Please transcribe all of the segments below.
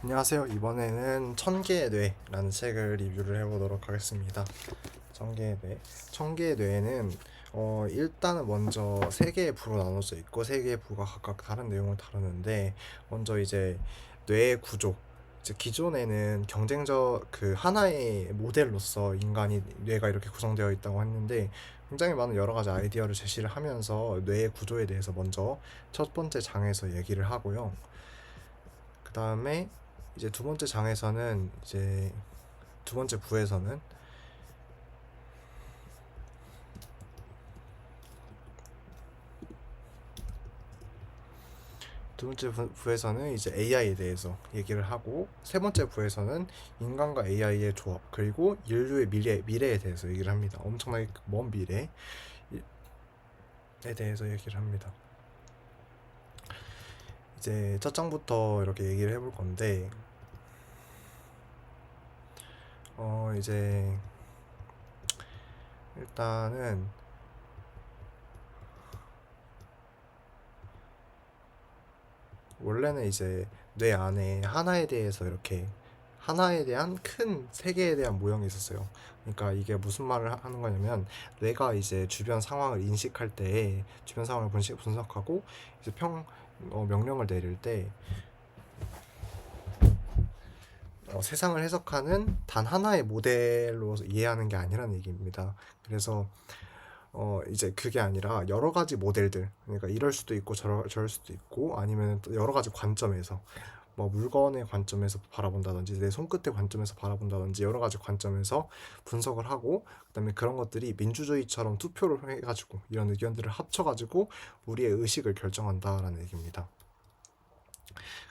안녕하세요. 이번에는 천개의 뇌라는 책을 리뷰를 해보도록 하겠습니다. 천개의 뇌. 천개의 뇌는 일단은 먼저 세 개의 부로 나눠져 있고 세 개의 부가 각각 다른 내용을 다루는데 먼저 이제 뇌의 구조. 이제 기존에는 경쟁적 그 하나의 모델로서 인간이 뇌가 이렇게 구성되어 있다고 했는데 굉장히 많은 여러 가지 아이디어를 제시를 하면서 뇌의 구조에 대해서 먼저 첫 번째 장에서 얘기를 하고요. 그 다음에 이제 두 번째 장에서는 이제 두 번째 부에서는 두 번째 부에서는 이제 AI에 대해서 얘기를 하고 세 번째 부에서는 인간과 AI의 조합 그리고 인류의 미래에 대해서 얘기를 합니다. 엄청나게 먼 미래에 대해서 얘기를 합니다. 이제 첫 장부터 이렇게 얘기를 해볼 건데 이제 일단은 원래는 이제 뇌 안에 하나에 대해서 이렇게 하나에 대한 큰 세계에 대한 모형이 있었어요. 그러니까 이게 무슨 말을 하는 거냐면 뇌가 이제 주변 상황을 인식할 때 주변 상황을 분석하고 이제 명령을 내릴 때 세상을 해석하는 단 하나의 모델로 이해하는 게 아니라는 얘기입니다. 그래서 이제 그게 아니라 여러 가지 모델들, 그러니까 이럴 수도 있고 저럴 수도 있고 아니면 또 여러 가지 관점에서 뭐 물건의 관점에서 바라본다든지 내 손끝의 관점에서 바라본다든지 여러 가지 관점에서 분석을 하고 그다음에 그런 것들이 민주주의처럼 투표를 해가지고 이런 의견들을 합쳐가지고 우리의 의식을 결정한다라는 얘기입니다.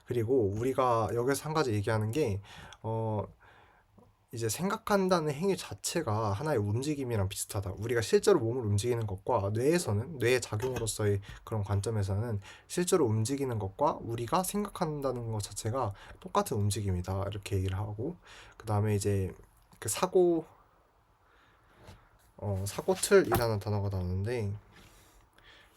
그리고 우리가 여기서 한 가지 얘기하는 게 어, 이제 생각한다는 행위 자체가 하나의 움직임이랑 비슷하다. 우리가 실제로 몸을 움직이는 것과 뇌의 작용으로서의 그런 관점에서는 실제로 움직이는 것과 우리가 생각한다는 것 자체가 똑같은 움직임이다. 이렇게 얘기를 하고 그 다음에 이제 그 사고 틀이라는 단어가 나오는데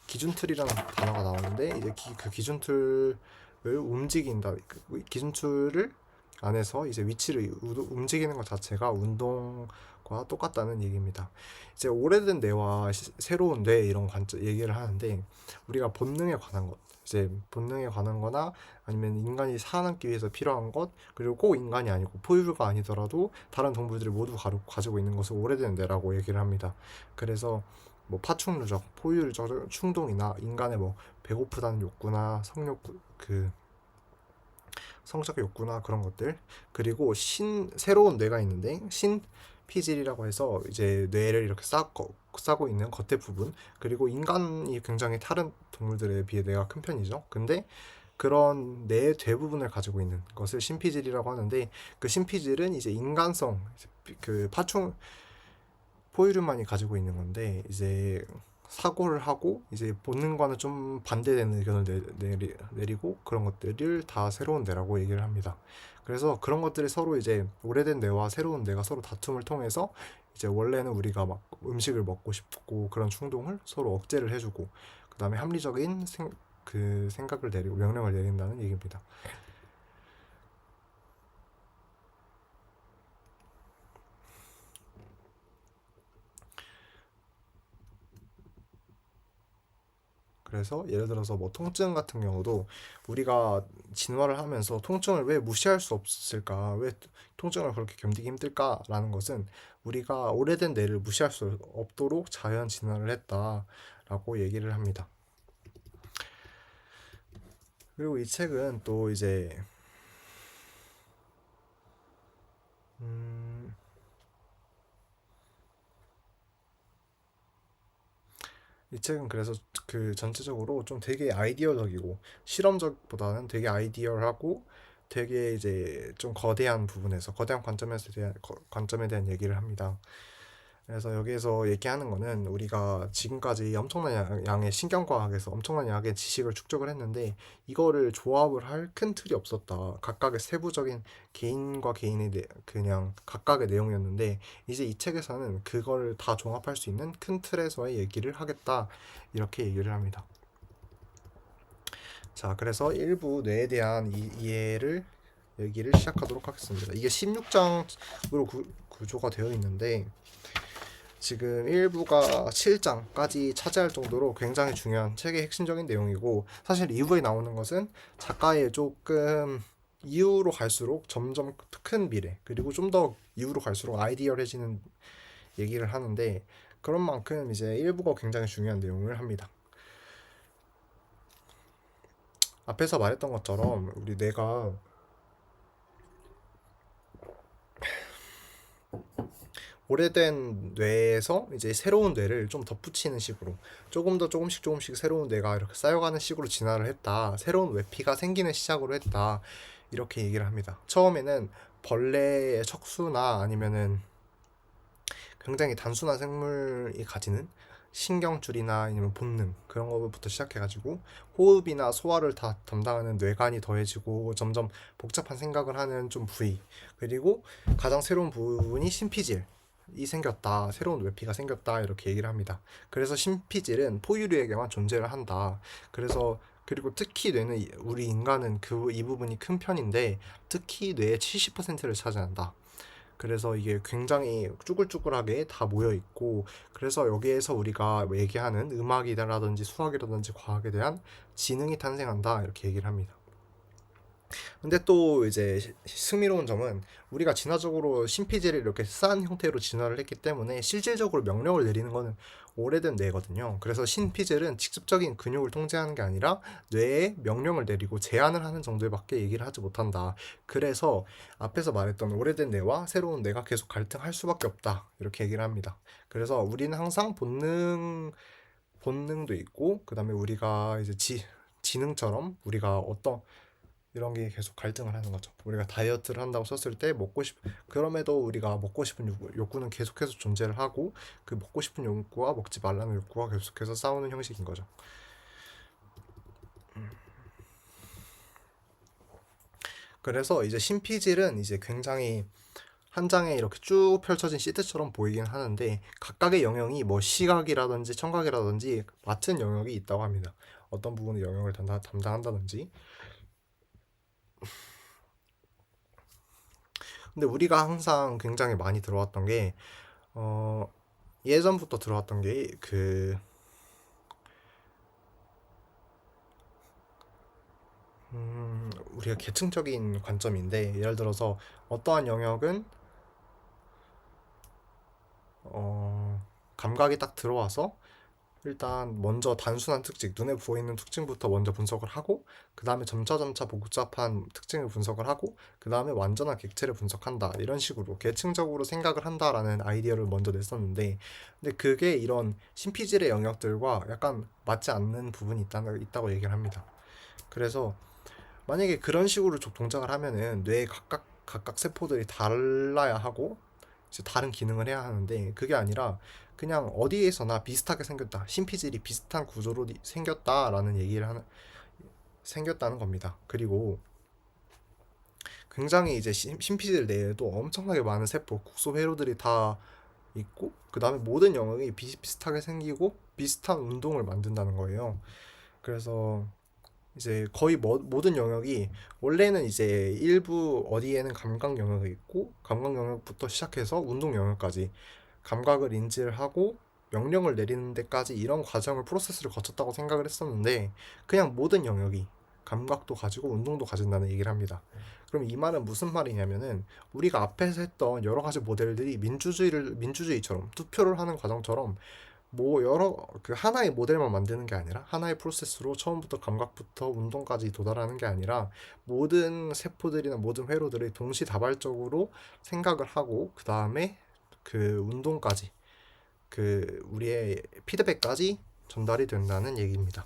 기준 틀이라는 단어가 나오는데 이제 그 기준 틀을 움직인다. 그 기준 틀을 안에서 이제 위치를 움직이는 것 자체가 운동과 똑같다는 얘기입니다. 이제 오래된 뇌와 새로운 뇌 이런 관점 얘기를 하는데 우리가 본능에 관한 것, 이제 본능에 관한 거나 아니면 인간이 살아남기 위해서 필요한 것 그리고 꼭 인간이 아니고 포유류가 아니더라도 다른 동물들이 모두 가지고 있는 것을 오래된 뇌라고 얘기를 합니다. 그래서 뭐 파충류적, 포유류적 충동이나 인간의 뭐 배고프다는 욕구나 성욕구 그 성적 욕구나 그런 것들 그리고 새로운 뇌가 있는데 신피질이라고 해서 이제 뇌를 이렇게 싸고 있는 겉에 부분 그리고 인간이 굉장히 다른 동물들에 비해 뇌가 큰 편이죠. 근데 그런 뇌 대부분을 가지고 있는 것을 신피질이라고 하는데 그 신피질은 이제 인간성 그 파충 포유류만이 가지고 있는 건데 이제 사고를 하고 이제 본능과는 좀 반대되는 의견을 내리고 그런 것들을 다 새로운 뇌라고 얘기를 합니다. 그래서 그런 것들이 서로 이제 오래된 뇌와 새로운 뇌가 서로 다툼을 통해서 이제 원래는 우리가 막 음식을 먹고 싶고 그런 충동을 서로 억제를 해주고 그 다음에 합리적인 그 생각을 내리고 명령을 내린다는 얘기입니다. 그래서 예를 들어서 뭐 통증 같은 경우도 우리가 진화를 하면서 통증을 왜 무시할 수 없을까? 왜 통증을 그렇게 견디기 힘들까라는 것은 우리가 오래된 뇌를 무시할 수 없도록 자연 진화를 했다라고 얘기를 합니다. 그리고 이 책은 또 이제 음, 이 책은 그래서 그 전체적으로 좀 되게 아이디어적이고 실험적보다는 되게 아이디어하고 되게 이제 좀 거대한 부분에서 거대한 관점에 대한 얘기를 합니다. 그래서 여기에서 얘기하는 거는 우리가 지금까지 엄청난 양의 신경과학에서 엄청난 양의 지식을 축적을 했는데 이거를 조합을 할 큰 틀이 없었다. 각각의 세부적인 개인과 개인의 그냥 각각의 내용이었는데 이제 이 책에서는 그걸 다 종합할 수 있는 큰 틀에서의 얘기를 하겠다. 이렇게 얘기를 합니다. 자, 그래서 일부 뇌에 대한 이해를 얘기를 시작하도록 하겠습니다. 이게 16장으로 구조가 되어 있는데 지금 1부가 7장까지 차지할 정도로 굉장히 중요한 책의 핵심적인 내용이고, 사실 2부에 나오는 것은 작가의 조금 이후로 갈수록 점점 큰 미래, 그리고 좀 더 이후로 갈수록 아이디얼해지는 얘기를 하는데, 그런 만큼 이제 1부가 굉장히 중요한 내용을 합니다. 앞에서 말했던 것처럼 우리 뇌가 오래된 뇌에서 이제 새로운 뇌를 좀 덧붙이는 식으로 조금 더 조금씩 새로운 뇌가 이렇게 쌓여가는 식으로 진화를 했다. 새로운 외피가 생기는 시작으로 했다. 이렇게 얘기를 합니다. 처음에는 벌레의 척수나 아니면은 굉장히 단순한 생물이 가지는 신경줄이나 아니면 본능, 그런 것부터 시작해가지고 호흡이나 소화를 다 담당하는 뇌관이 더해지고 점점 복잡한 생각을 하는 좀 부위, 그리고 가장 새로운 부분이 심피질 이 생겼다, 새로운 외피가 생겼다, 이렇게 얘기를 합니다. 그래서 심피질은 포유류에게만 존재를 한다. 그래서 그리고 특히 뇌는 우리 인간은 이 부분이 큰 편인데 특히 뇌의 70%를 차지한다. 그래서 이게 굉장히 쭈글쭈글하게 다 모여 있고, 그래서 여기에서 우리가 얘기하는 음악이라든지 수학이라든지 과학에 대한 지능이 탄생한다, 이렇게 얘기를 합니다. 근데 또 이제 흥미로운 점은 우리가 진화적으로 심피지를 이렇게 쌓은 형태로 진화를 했기 때문에 실질적으로 명령을 내리는 거는 오래된 뇌거든요. 그래서 신피젤은 직접적인 근육을 통제하는 게 아니라 뇌에 명령을 내리고 제한을 하는 정도밖에 얘기를 하지 못한다. 그래서 앞에서 말했던 오래된 뇌와 새로운 뇌가 계속 갈등할 수밖에 없다, 이렇게 얘기를 합니다. 그래서 우리는 항상 본능도 있고, 그 다음에 우리가 이제 지능처럼 우리가 어떤 이런 게 계속 갈등을 하는 거죠. 우리가 다이어트를 한다고 썼을 때 그럼에도 우리가 먹고 싶은 욕구는 계속해서 존재를 하고, 그 먹고 싶은 욕구와 먹지 말라는 욕구가 계속해서 싸우는 형식인 거죠. 그래서 이제 신피질은 이제 굉장히 한 장에 이렇게 쭉 펼쳐진 시트처럼 보이긴 하는데 각각의 영역이 뭐 시각이라든지 청각이라든지 맡은 영역이 있다고 합니다. 어떤 부분의 영역을 담당한다든지. 근데 우리가 항상 굉장히 많이 들어왔던 게 어, 예전부터 들어왔던 게 우리가 계층적인 관점인데, 예를 들어서 어떠한 영역은 감각이 딱 들어와서 일단 먼저 단순한 특징, 눈에 보이는 특징부터 먼저 분석을 하고, 그 다음에 점차 복잡한 특징을 분석을 하고, 그 다음에 완전한 객체를 분석한다, 이런 식으로 계층적으로 생각을 한다라는 아이디어를 먼저 냈었는데, 근데 그게 이런 신피질의 영역들과 약간 맞지 않는 부분이 있다고 얘기를 합니다. 그래서 만약에 그런 식으로 동작을 하면은 뇌의 각각 세포들이 달라야 하고 이제 다른 기능을 해야 하는데, 그게 아니라 그냥 어디에서나 비슷하게 생겼다, 심피질이 비슷한 구조로 생겼다라는 생겼다는 겁니다. 그리고 굉장히 이제 심피질 내에도 엄청나게 많은 세포, 국소 회로들이 다 있고, 그 다음에 모든 영역이 비슷비슷하게 생기고 비슷한 운동을 만든다는 거예요. 그래서 이제 거의 모든 영역이 원래는 이제 일부 어디에는 감각 영역이 있고, 감각 영역부터 시작해서 운동 영역까지 감각을 인지를 하고 명령을 내리는 데까지 이런 과정을 프로세스를 거쳤다고 생각을 했었는데, 그냥 모든 영역이 감각도 가지고 운동도 가진다는 얘기를 합니다. 그럼 이 말은 무슨 말이냐면은 우리가 앞에서 했던 여러 가지 모델들이 민주주의처럼 투표를 하는 과정처럼 뭐 여러 하나의 모델만 만드는 게 아니라 하나의 프로세스로 처음부터 감각부터 운동까지 도달하는 게 아니라 모든 세포들이나 모든 회로들이 동시다발적으로 생각을 하고, 그 다음에 그 운동까지 우리의 피드백까지 전달이 된다는 얘기입니다.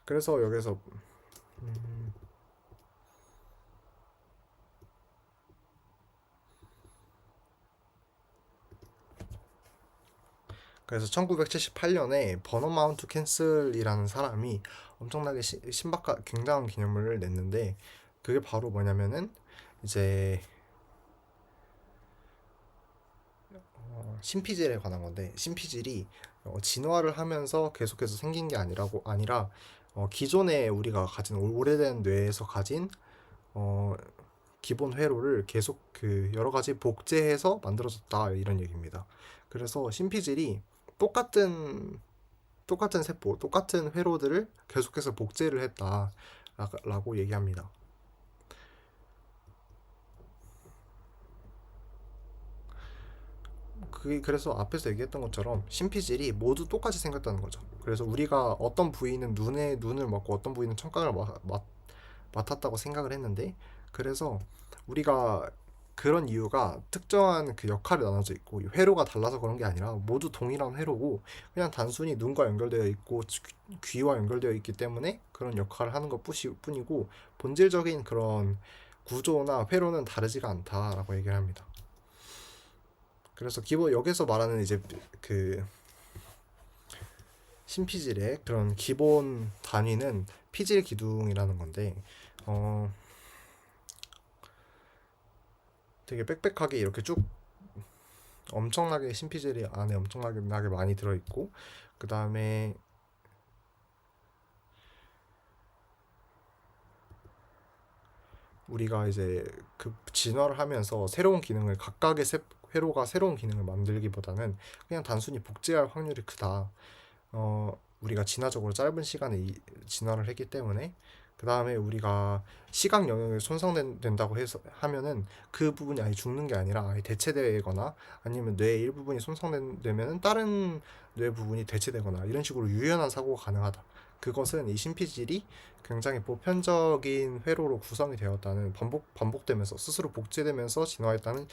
그래서 여기서 그래서 1978년에 버너마운트 캔슬이라는 사람이 엄청나게 신박한 굉장한 개념을 냈는데, 그게 바로 뭐냐면은 이제 심피질에 관한 건데, 심피질이 진화를 하면서 계속해서 생긴 게 아니라 기존에 우리가 가진 오래된 뇌에서 가진 어, 기본 회로를 계속 그 여러 가지 복제해서 만들어졌다, 이런 얘기입니다. 그래서 심피질이 똑같은 세포, 똑같은 회로들을 계속해서 복제를 했다라고 얘기합니다. 그래서 앞에서 얘기했던 것처럼 심피질이 모두 똑같이 생겼다는 거죠. 그래서 우리가 어떤 부위는 눈을 먹고 어떤 부위는 청각을 맡았다고 생각을 했는데, 그래서 우리가 그런 이유가 특정한 그 역할이 나눠져 있고, 회로가 달라서 그런 게 아니라 모두 동일한 회로고, 그냥 단순히 눈과 연결되어 있고 귀와 연결되어 있기 때문에 그런 역할을 하는 것 뿐이고, 본질적인 그런 구조나 회로는 다르지가 않다라고 얘기를 합니다. 그래서 기본 여기서 말하는 이제 그 심피질의 그런 기본 단위는 피질 기둥이라는 건데, 어 되게 빽빽하게 이렇게 쭉 엄청나게 심피질이 안에 엄청나게 많이 들어있고, 그 다음에 우리가 이제 그 진화를 하면서 새로운 기능을 각각의 회로가 새로운 기능을 만들기보다는 그냥 단순히 복제할 확률이 크다. 우리가 진화적으로 짧은 시간에 진화를 했기 때문에, 그 다음에 우리가 시각 영역이 손상된다고 해서 하면은 그 부분이 아예 죽는 게 아니라 아예 대체되거나, 아니면 뇌의 일부분이 손상되면은 다른 뇌 부분이 대체되거나, 이런 식으로 유연한 사고가 가능하다. 그것은 이 심피질이 굉장히 보편적인 회로로 구성이 되었다는, 반복되면서 스스로 복제되면서 진화했다는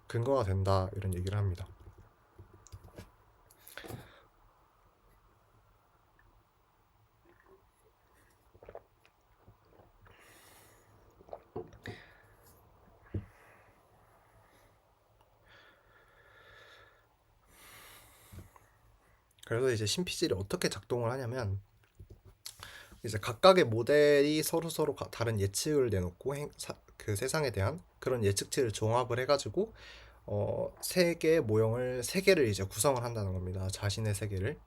근거가 된다, 이런 얘기를 합니다. 그래서 이제 심피질이 어떻게 작동을 하냐면, 이제 각각의 모델이 서로 다른 예측을 내놓고 그 세상에 대한 그런 예측치를 종합을 해가지고 세계의 모형을 세 개를 이제 구성을 한다는 겁니다. 자신의 세계를.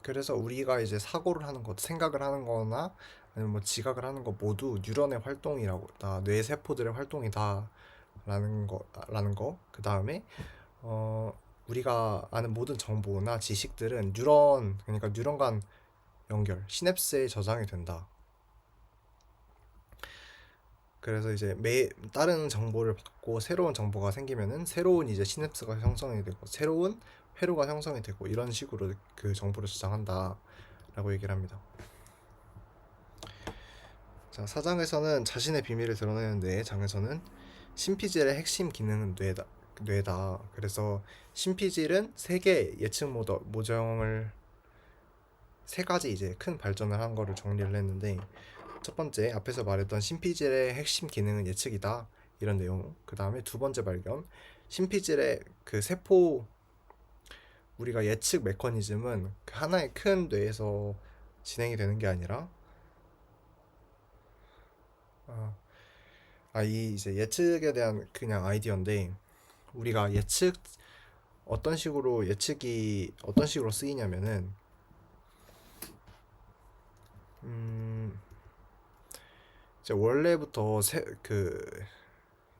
그래서 우리가 이제 사고를 하는 것, 생각을 하는 거나 아니면 뭐 지각을 하는 거 모두 뉴런의 활동이라고, 뇌 세포들의 활동이다라는 거. 그 다음에 우리가 아는 모든 정보나 지식들은 그러니까 뉴런 간 연결, 시냅스에 저장이 된다. 그래서 이제 다른 정보를 받고 새로운 정보가 생기면은 새로운 이제 시냅스가 형성이 되고 새로운 회로가 형성이 되고, 이런 식으로 그 정보를 저장한다라고 얘기를 합니다. 자, 4장에서는 자신의 비밀을 드러내는데, 장에서는 심피질의 핵심 기능은 뇌다. 그래서 심피질은 세 개의 예측 모정을 세 가지 이제 큰 발전을 한 거를 정리를 했는데, 첫 번째 앞에서 말했던 심피질의 핵심 기능은 예측이다, 이런 내용. 그 다음에 두 번째 발견, 심피질의 그 세포, 우리가 예측 메커니즘은 그 하나의 큰 뇌에서 진행이 되는 게 아니라, 아, 이 이제 예측에 대한 그냥 아이디어인데, 우리가 예측이 어떤 식으로 쓰이냐면은, 음, 이제 원래부터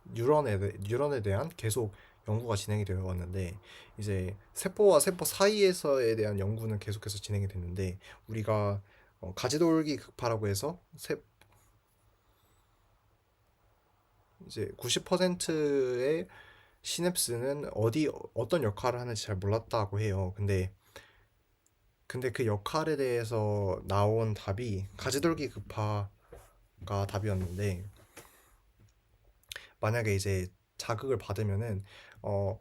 뉴런에 대한 계속 연구가 진행이 되어 왔는데, 이제 세포와 세포 사이에서에 대한 연구는 계속해서 진행이 됐는데, 우리가 가지돌기 극파라고 해서 이제 90%의 시냅스는 어떤 역할을 하는지 잘 몰랐다고 해요. 근데 그 역할에 대해서 나온 답이 가지돌기 극파가 답이었는데, 만약에 이제 자극을 받으면은 어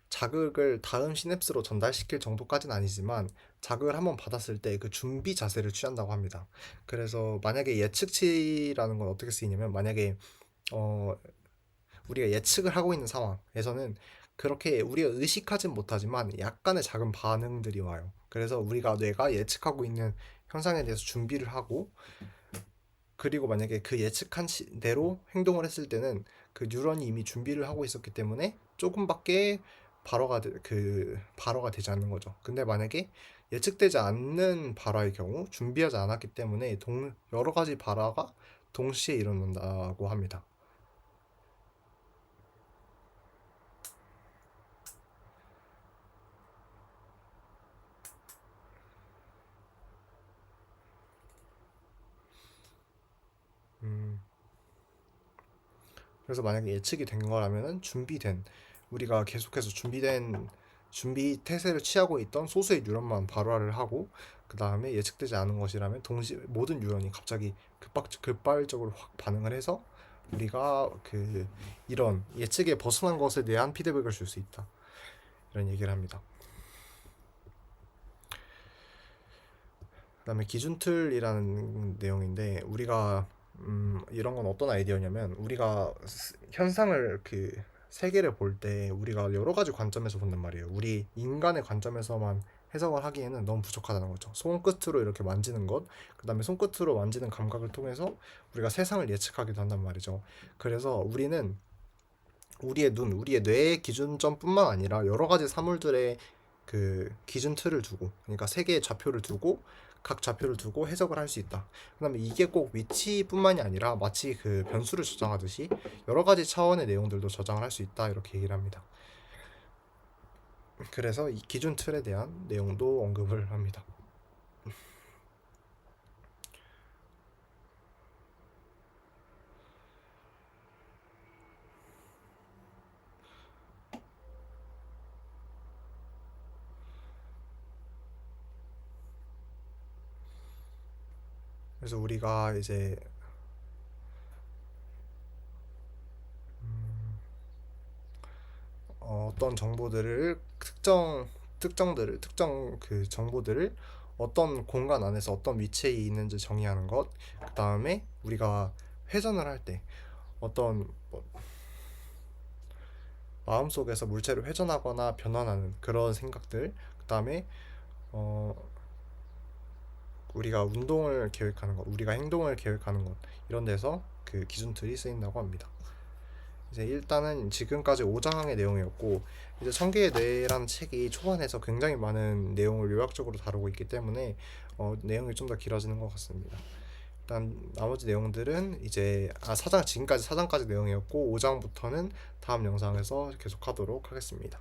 자극을 다음 시냅스로 전달시킬 정도까지는 아니지만 자극을 한번 받았을 때 그 준비 자세를 취한다고 합니다. 그래서 만약에 예측치라는 건 어떻게 쓰이냐면 만약에 어, 우리가 예측을 하고 있는 상황에서는 그렇게 우리가 의식하진 못하지만 약간의 작은 반응들이 와요. 그래서 우리가 뇌가 예측하고 있는 현상에 대해서 준비를 하고 그리고 만약에 그 예측한 대로 행동을 했을 때는 그 뉴런이 이미 준비를 하고 있었기 때문에 조금밖에 발화가 되지 않는 거죠. 근데 만약에 예측되지 않는 발화의 경우 준비하지 않았기 때문에 여러 가지 발화가 동시에 일어난다고 합니다. 음, 그래서 만약에 예측이 된 거라면은 우리가 계속해서 준비 태세를 취하고 있던 소수의 뉴런만 발화를 하고 그 다음에 예측되지 않은 것이라면 동시 모든 뉴런이 갑자기 급발적으로 확 반응을 해서 우리가 이런 예측에 벗어난 것에 대한 피드백을 줄 수 있다 이런 얘기를 합니다. 그다음에 기준틀이라는 내용인데 우리가 이런 건 어떤 아이디어냐면 우리가 현상을 세계를 볼 때 우리가 여러 가지 관점에서 본단 말이에요. 우리 인간의 관점에서만 해석을 하기에는 너무 부족하다는 거죠. 손끝으로 이렇게 만지는 것, 그다음에 손끝으로 만지는 감각을 통해서 우리가 세상을 예측하기도 한단 말이죠. 그래서 우리는 우리의 뇌의 기준점뿐만 아니라 여러 가지 사물들의 기준 틀을 두고, 그러니까 세 개의 좌표를 두고 각 좌표를 두고 해석을 할 수 있다. 그다음에 이게 꼭 위치뿐만이 아니라 마치 변수를 저장하듯이 여러 가지 차원의 내용들도 저장을 할 수 있다 이렇게 얘기를 합니다. 그래서 이 기준 틀에 대한 내용도 언급을 합니다. 그래서 우리가 이제 어떤 정보들을 특정 정보들을 어떤 공간 안에서 어떤 위치에 있는지 정의하는 것, 그 다음에 우리가 회전을 할 때 어떤 마음속에서 물체를 회전하거나 변환하는 그런 생각들, 그 다음에 어, 우리가 운동을 계획하는 것, 우리가 행동을 계획하는 것 이런 데서 그 기준틀이 쓰인다고 합니다. 이제 일단은 지금까지 5장의 내용이었고 이제 청개의 뇌라는 책이 초반에서 굉장히 많은 내용을 요약적으로 다루고 있기 때문에 내용이 좀 더 길어지는 것 같습니다. 일단 나머지 내용들은 이제 지금까지 4장까지 내용이었고 5장부터는 다음 영상에서 계속하도록 하겠습니다.